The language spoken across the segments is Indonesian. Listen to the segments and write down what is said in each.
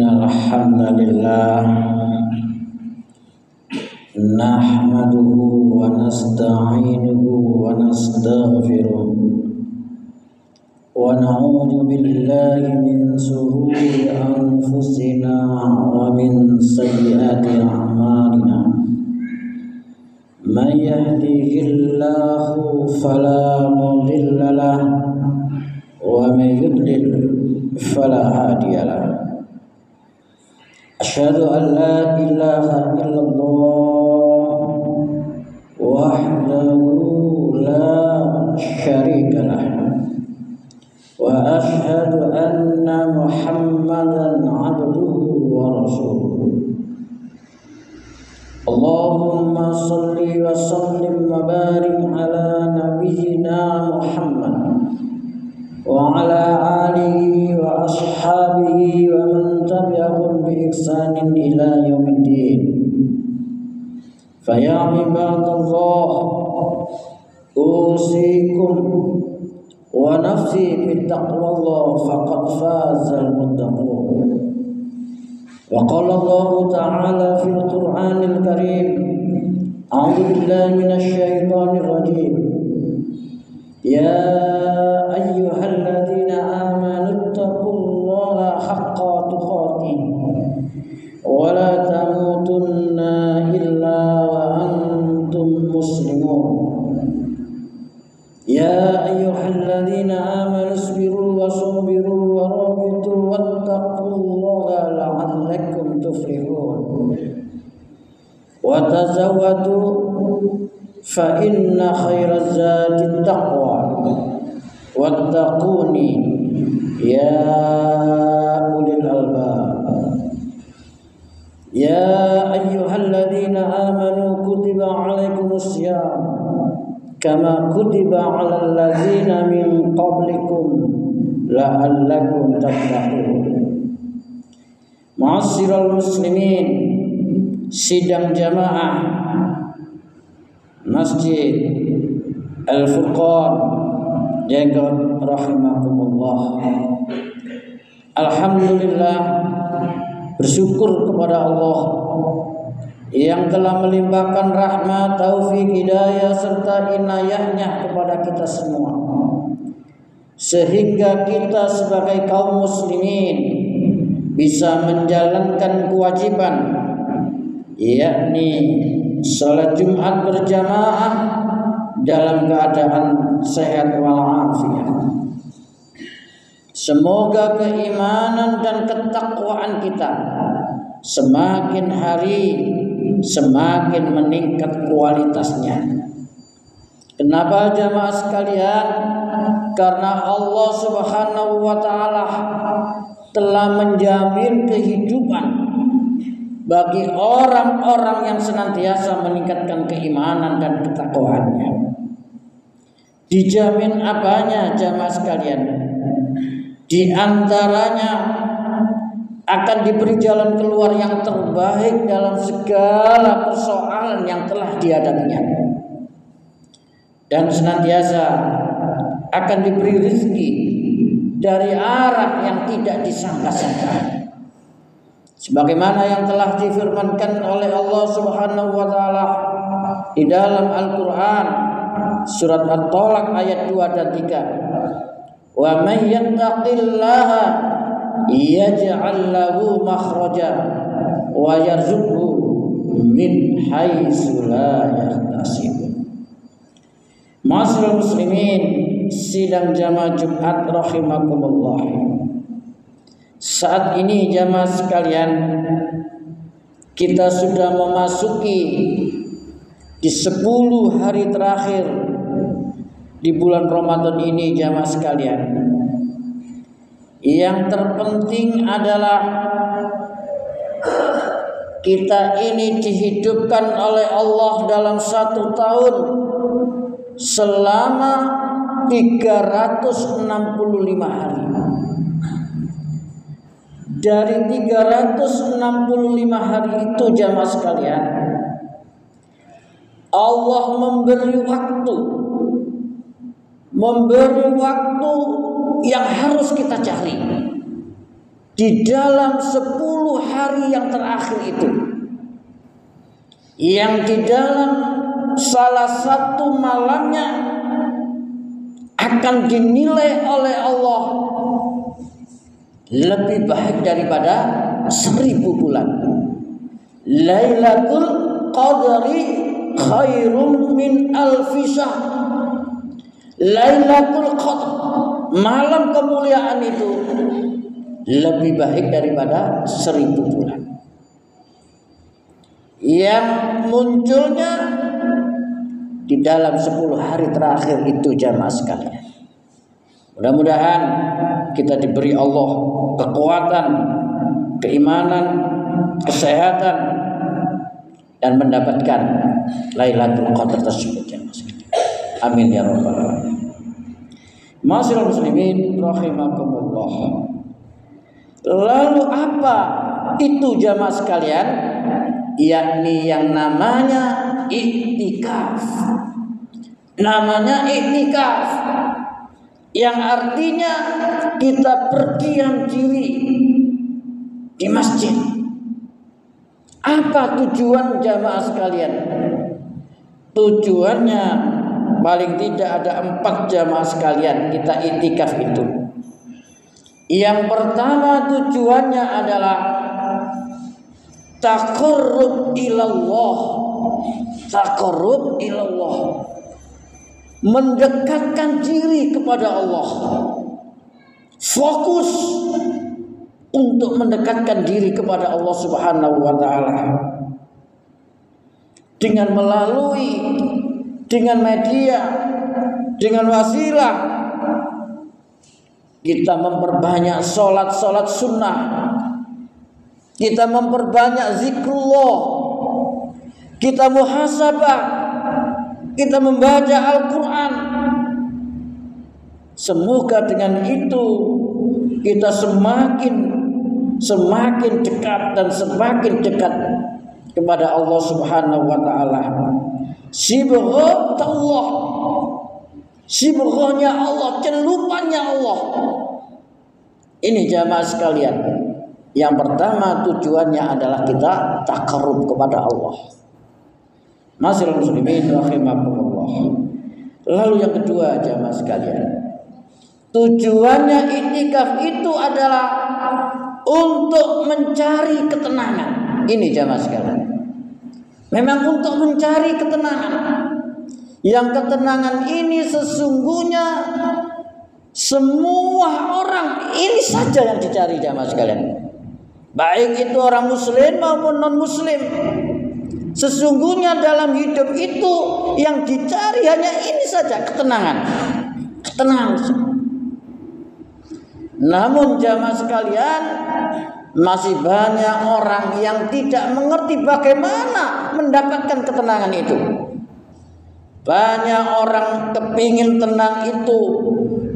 Innal hamdalillah nahmaduhu wa nasta'inuhu wa nastaghfiruh wa na'udzu billahi min shururi anfusina wa min sayyiati a'malina. Man yahdihillahu fala mudilla lahu wa man yudlil fala hadiya lahu. Asyhadu an la ilaha illallah wahdahu la syarika lah wa asyhadu anna Muhammadan abduhu wa rasuluh. Allahumma salli wa sallim wa barik ala nabiyyina Muhammad wa ala alihi wa ashabihi wa man tabi'ahum bi ihsanin ila yaumiddin. Fa ya ibadallah, usikum wa nafsi bittaqwallah faqad fazal muttaqun. Wa qala Allah ta'ala fil Qur'anil Karim, a'udzu billahi minasy syaithanir rajim. Ya ayyuhalladzina amanu taqullaha haqqa tuqatih wa la tamutunna illa wa antum muslimun. Ya ayyuhalladzina amanu isbiru wa sabiru wa rabitu wattaqullaha la'allakum tuflihun. Wa tazawwadu fa inna khairaz zadi taqwa wattaquni ya ulil albab. Ya ayyuhalladzina amanu kutiba alaikumus syiyam kama kutiba alal ladzina min qablikum la'allakum tattaqun. Ma'asyiral muslimin, sidang jamaah Masjid Al-Furqan Jagat rahimakumullah. Alhamdulillah, bersyukur kepada Allah yang telah melimpahkan rahmat, taufik, hidayah serta inayahnya kepada kita semua, sehingga kita sebagai kaum muslimin bisa menjalankan kewajiban, yakni salat Jumat berjamaah dalam keadaan sehat walafiat. Semoga keimanan dan ketakwaan kita semakin hari semakin meningkat kualitasnya. Kenapa jamaah sekalian? Karena Allah Subhanahu wa taala telah menjamin kehidupan bagi orang-orang yang senantiasa meningkatkan keimanan dan ketakwaannya. Dijamin apanya jamaah sekalian? Di antaranya akan diberi jalan keluar yang terbaik dalam segala persoalan yang telah dihadapinya, dan senantiasa akan diberi rezeki dari arah yang tidak disangka-sangka. Sebagaimana yang telah difirmankan oleh Allah Subhanahu wa taala di dalam Al-Qur'an surat At-Talaq ayat 2 dan 3. Wa may yattaqillaha yaj'al lahu makhraja wa yarzuqhu min haitsu la yahtasib. Ma'asyiral muslimin, sidang jamaah Jumat rahimakumullah. Saat ini jamaah sekalian, kita sudah memasuki di 10 hari terakhir di bulan Ramadan ini jamaah sekalian. Yang terpenting adalah kita ini dihidupkan oleh Allah dalam 1 tahun selama 365 hari. Dari 365 hari itu jamaah sekalian, Allah memberi waktu yang harus kita cari di dalam 10 hari yang terakhir itu, yang di dalam salah satu malamnya akan dinilai oleh Allah lebih baik daripada 1000 bulan. Lailatul Qadri khairum min alfi syahr. Lailatul Qadr, malam kemuliaan itu lebih baik daripada 1000 bulan. Yang munculnya di dalam 10 hari terakhir itu jamaah sekalian. Mudah-mudahan kita diberi Allah kekuatan, keimanan, kesehatan, dan mendapatkan Lailatul Qadar tersebut jamaah sekalian. Amin ya rabbal alamin. Ma'asyiral muslimin rahimakumullah. Lalu apa itu jamaah sekalian? Yakni yang namanya iktikaf. Namanya iktikaf, yang artinya kita berdiam diri di masjid. Apa tujuan jamaah sekalian? Tujuannya paling tidak ada 4 jamaah sekalian kita iktikaf itu. Yang pertama tujuannya adalah taqarrub ilallah. Taqarrub ilallah, mendekatkan diri kepada Allah. Fokus untuk mendekatkan diri kepada Allah Subhanahu wa taala dengan media, dengan wasilah kita memperbanyak salat sunnah, kita memperbanyak zikrullah, kita muhasabah, kita membaca Al-Quran. Semoga dengan itu kita semakin dekat dan semakin dekat kepada Allah Subhanahu wa taala. Sibghatullah, sibghahnya Allah, celupannya Allah. Ini jamaah sekalian, yang pertama tujuannya adalah kita taqarrub kepada Allah. Ma'asyiral muslimin rahimakumullah. Lalu yang kedua jamaah sekalian, tujuannya iktikaf itu adalah untuk mencari ketenangan. Ini jamaah sekalian, memang untuk mencari ketenangan. Yang ketenangan ini sesungguhnya semua orang ini saja yang dicari jamaah sekalian, baik itu orang muslim maupun non muslim. Sesungguhnya dalam hidup itu yang dicari hanya ini saja, ketenangan. Ketenangan. Namun jamaah sekalian, masih banyak orang yang tidak mengerti bagaimana mendapatkan ketenangan itu. Banyak orang kepingin tenang itu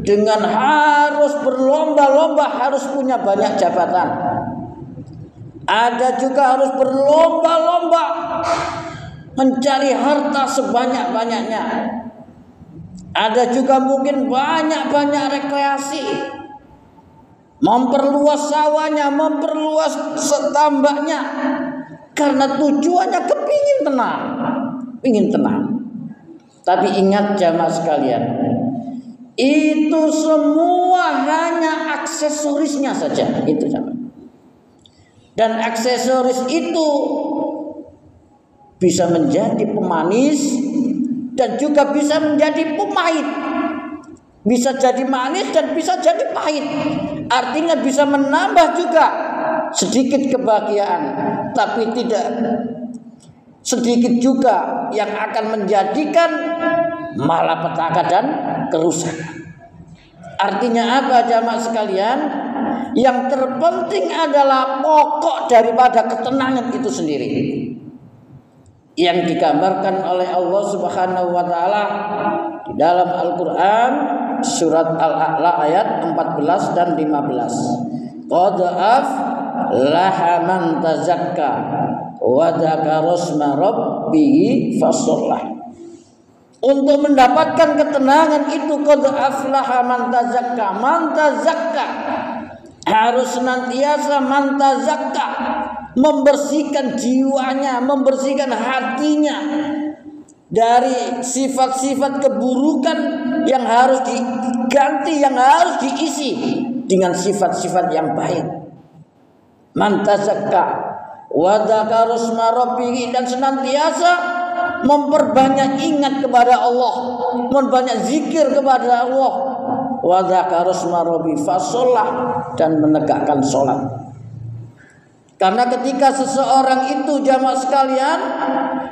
dengan harus berlomba-lomba, harus punya banyak jabatan. Ada juga harus berlomba-lomba mencari harta sebanyak-banyaknya. Ada juga mungkin banyak-banyak rekreasi, memperluas sawahnya, memperluas tambaknya, karena tujuannya kepingin tenang, ingin tenang. Tapi ingat jamaah sekalian, itu semua hanya aksesorisnya saja, itu jamaah. Dan aksesoris itu bisa menjadi pemanis dan juga bisa menjadi pemahit. Bisa jadi manis dan bisa jadi pahit. Artinya bisa menambah juga sedikit kebahagiaan, tapi tidak sedikit juga yang akan menjadikan malapetaka dan kerusakan. Artinya apa jamaah sekalian? Yang terpenting adalah pokok daripada ketenangan itu sendiri, yang digambarkan oleh Allah Subhanahu wa taala di dalam Al-Qur'an surat Al-A'la ayat 14 dan 15. Qad aflaha man tazakka wa dzakara isma rabbih fashollah. Untuk mendapatkan ketenangan itu qad aflaha man tazakka. Man tazakka, harus senantiasa mantazakka, membersihkan jiwanya, membersihkan hatinya dari sifat-sifat keburukan yang harus diganti, yang harus diisi dengan sifat-sifat yang baik. Mantazakka wa dzakara isma rabbih, dan senantiasa memperbanyak ingat kepada Allah, memperbanyak zikir kepada Allah. Wa dzakara isma rabbih fasollah, dan menegakkan sholat. Karena ketika seseorang itu jamaah sekalian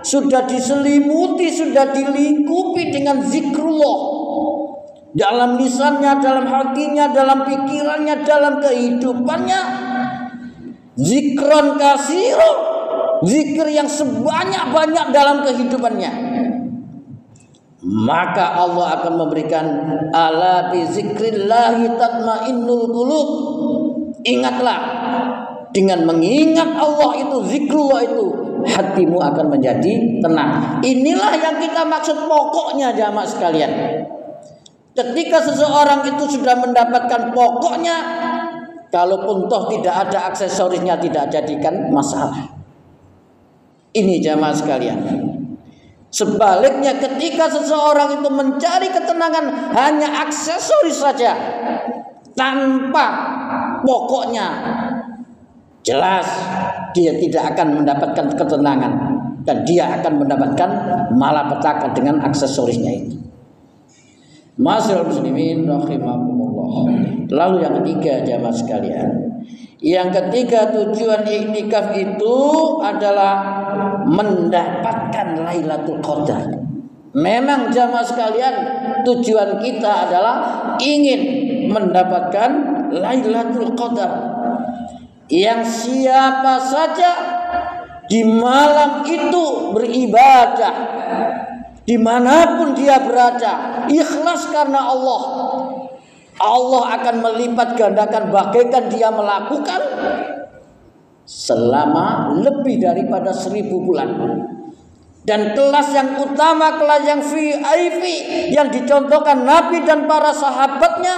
sudah diselimuti, sudah dilingkupi dengan zikrullah dalam lisannya, dalam hatinya, dalam pikirannya, dalam kehidupannya, zikron kasiro, zikir yang sebanyak-banyak dalam kehidupannya, maka Allah akan memberikan ala bi zikrillahi tatmainnul qulub. Ingatlah, dengan mengingat Allah itu, zikrullah itu, hatimu akan menjadi tenang. Inilah yang kita maksud pokoknya jamaah sekalian. Ketika seseorang itu sudah mendapatkan pokoknya, kalaupun toh tidak ada aksesorisnya, tidak jadikan masalah. Ini jamaah sekalian. Sebaliknya, ketika seseorang itu mencari ketenangan hanya aksesoris saja, tanpa pokoknya, jelas dia tidak akan mendapatkan ketenangan, dan dia akan mendapatkan malapetaka dengan aksesorisnya itu. Ma'asyiral muslimin rahimakumullah. Lalu yang ketiga jamaah sekalian, yang ketiga tujuan iktikaf itu adalah mendapatkan Lailatul Qadar. Memang jamaah sekalian, tujuan kita adalah ingin mendapatkan Lailatul Qadar. Yang siapa saja di malam itu beribadah, dimanapun dia berada, ikhlas karena Allah, Allah akan melipat gandakan bagaikan dia melakukan selama lebih daripada 1000 bulan. Dan kelas yang utama, kelas yang VIP yang dicontohkan Nabi dan para sahabatnya,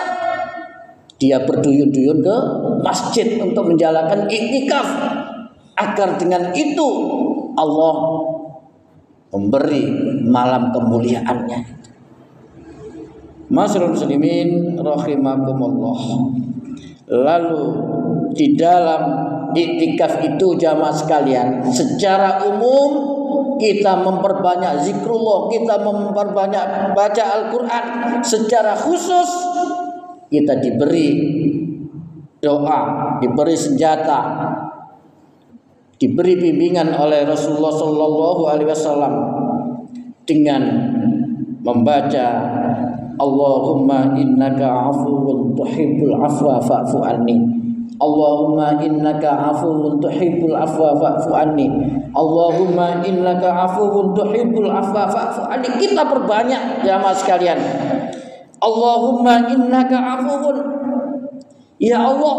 dia berduyun-duyun ke masjid untuk menjalankan iktikaf, agar dengan itu Allah memberi malam kemuliaannya. Ma'asyiral muslimin rahimakumullah. Lalu di dalam iktikaf itu jamaah sekalian, secara umum kita memperbanyak zikrullah, kita memperbanyak baca Al-Quran. Secara khusus kita diberi doa, diberi senjata, diberi bimbingan oleh Rasulullah Sallallahu Alaihi Wasallam dengan membaca Allahumma innaka afuwun tuhibbul afwa fa'fu anni. Allahumma innaka afuwun tuhibbul afwa fa'fu anni. Allahumma innaka afuwun tuhibbul afwa fa'fu anni. Kita perbanyak jamaah sekalian. Allahumma innaka afuwun, ya Allah,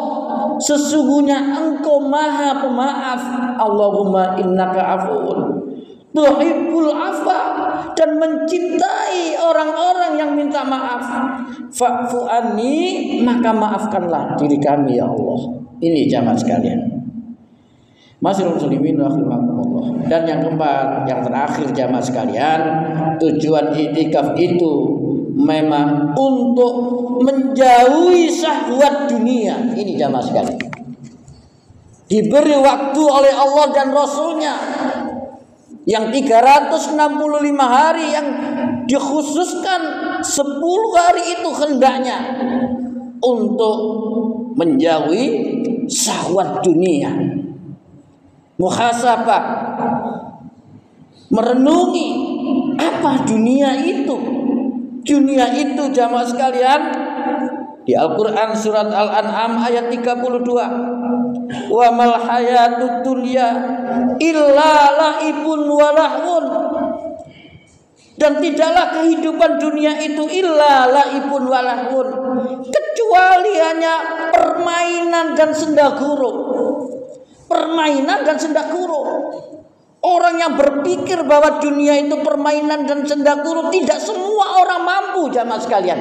sesungguhnya Engkau Maha Pemaaf. Allahumma innaka afuwun tuhibbul afwa, dan mencintai orang-orang yang minta maaf. Fa'fu anni, maka maafkanlah diri kami ya Allah. Ini jamaah sekalian. Ma'asyiral muslimin rahimakumullah. Dan yang keempat, yang terakhir jamaah sekalian, tujuan iktikaf itu memang untuk menjauhi syahwat dunia. Ini jamaah sekalian. Diberi waktu oleh Allah dan Rasulnya yang 365 hari, yang dikhususkan 10 hari itu hendaknya untuk menjauhi syahwat dunia. Muhasabah, merenungi apa dunia itu. Dunia itu jamaah sekalian, di Al-Quran surat Al-An'am ayat 32, wa mal hayatud dunya illa la'ibun wa lahun, dan tidaklah kehidupan dunia itu illa la'ibun wa lahun, kecuali hanya permainan dan senda gurau. Permainan dan senda gurau. Orang yang berpikir bahwa dunia itu permainan dan senda gurau, tidak semua orang mampu jamaah sekalian.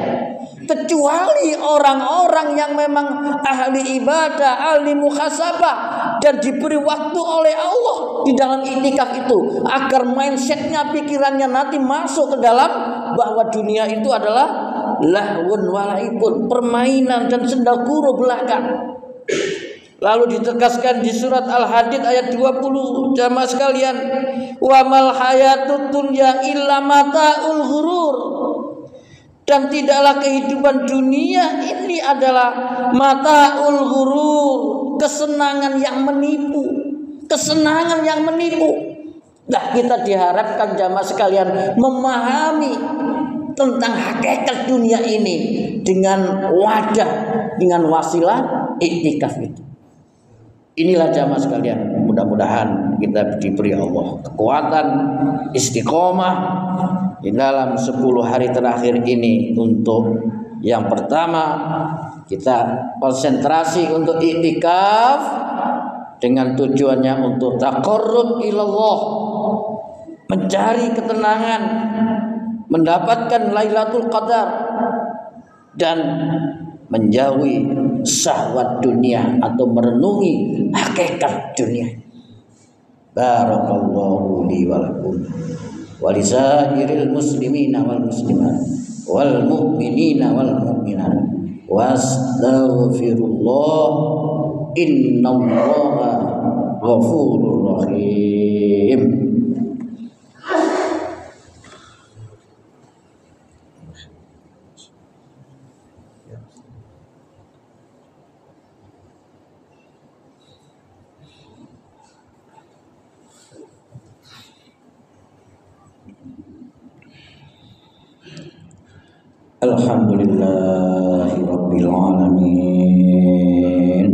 kecuali orang-orang yang memang ahli ibadah, ahli muhasabah, dan diberi waktu oleh Allah di dalam iktikaf itu agar mindsetnya, pikirannya nanti masuk ke dalam bahwa dunia itu adalah lahwun walaibun, permainan dan sendaguro belaka. Lalu ditegaskan di surat Al-Hadid ayat 20, jamaah sekalian, wa mal hayatud dunya illa mataul ghurur. Dan tidaklah kehidupan dunia ini adalah mataul ghurur, kesenangan yang menipu, kesenangan yang menipu. Nah, kita diharapkan jamaah sekalian memahami tentang hakikat dunia ini dengan wadah, dengan wasilah iktikaf itu. Inilah jamaah sekalian, mudah-mudahan kita diberi Allah kekuatan istiqomah di dalam 10 hari terakhir ini. Untuk yang pertama, kita konsentrasi untuk iktikaf dengan tujuannya untuk taqarrub ilallah, mencari ketenangan, mendapatkan Lailatul Qadar, dan menjauhi syahwat dunia atau merenungi hakikat dunia. Barakallahu li wa lakum wa lisairil muslimina wal muslimat wal mu'minina wal mu'minat wastaghfirullah innallaha ghafurur rahim. Alhamdulillahi rabbil alamin.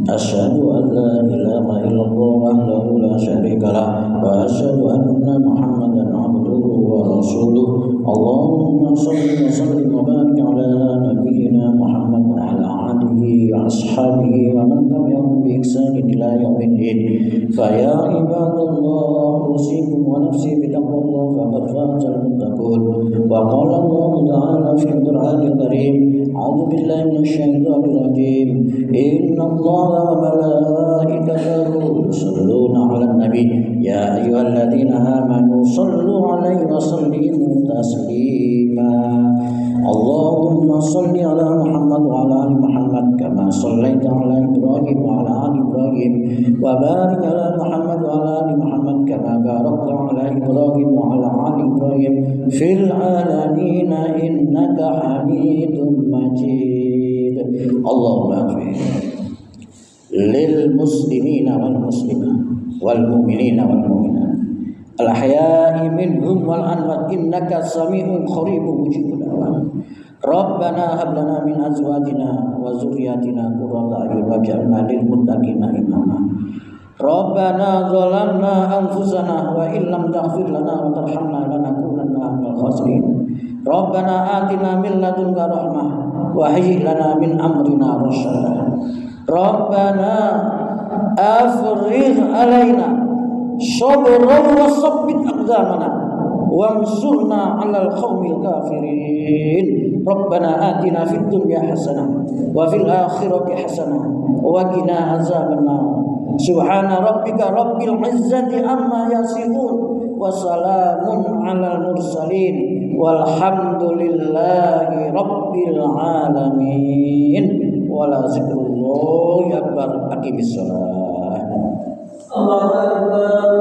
Asyhadu an la ilaha illallah wahdahu la syarika lah wa asyhadu anna Muhammadan abduhu wa rasuluh. Allahumma shalli wa sallim wa barik ala nabiyyina Muhammad wa ala alihi wa ashabihi wa man tabi'ahum bi ihsan ila yaumiddin. Fa ya ibadallah, usikum wa nafsi bi taqwallah faqad fazal muttaqun. Wa qala Allah ta'ala fi al-Qur'anil karim, a'udzu billahi minasy syaithanir rajim. Inna Allaha wa malaikatahu yusholluna 'alan nabi ya ayyuhalladzina amanu shallu 'alaihi wa sallimu taslima. Allahumma shalli 'ala Muhammad wa 'ala ali Muhammad kama shallaita 'ala Ibrahim wa 'ala ali Ibrahim wa barik 'ala Muhammad wa 'ala ali Muhammad kama barakta 'ala Ibrahim wa 'ala ali Ibrahim fil 'alamin innaka Hamidum Majid. Allahumma ighfir lil muslimina wal muslimat wal mu'minina wal mu'minat al ahya'i minhum wal amwat innaka sami'un qaribun mujibud da'wat. Rabbana hab lana min azwajina wa dzurriyyatina qurrata a'yun waj'alna lil muttaqina imama. Rabbana zalamna anfusana wa illam taghfir lana wa tarhamna lanakunanna minal khasirin. Rabbana atina min ladunka rahmah wa hayyi lana min amrina rasyada. Rabbana afrigh alaina sabran wa sabbit aqdamana wansurna 'alal qaumil kafirin. Rabbana atina fid dunya hasanah wa fil akhirati hasanah wa qina azabannar. Subhana rabbika rabbil izzati amma yasifun wa salamun 'alal mursalin walhamdulillahi rabbil alamin. Wala zikrullahi akbar. Aqimis shalah. Allahu akbar.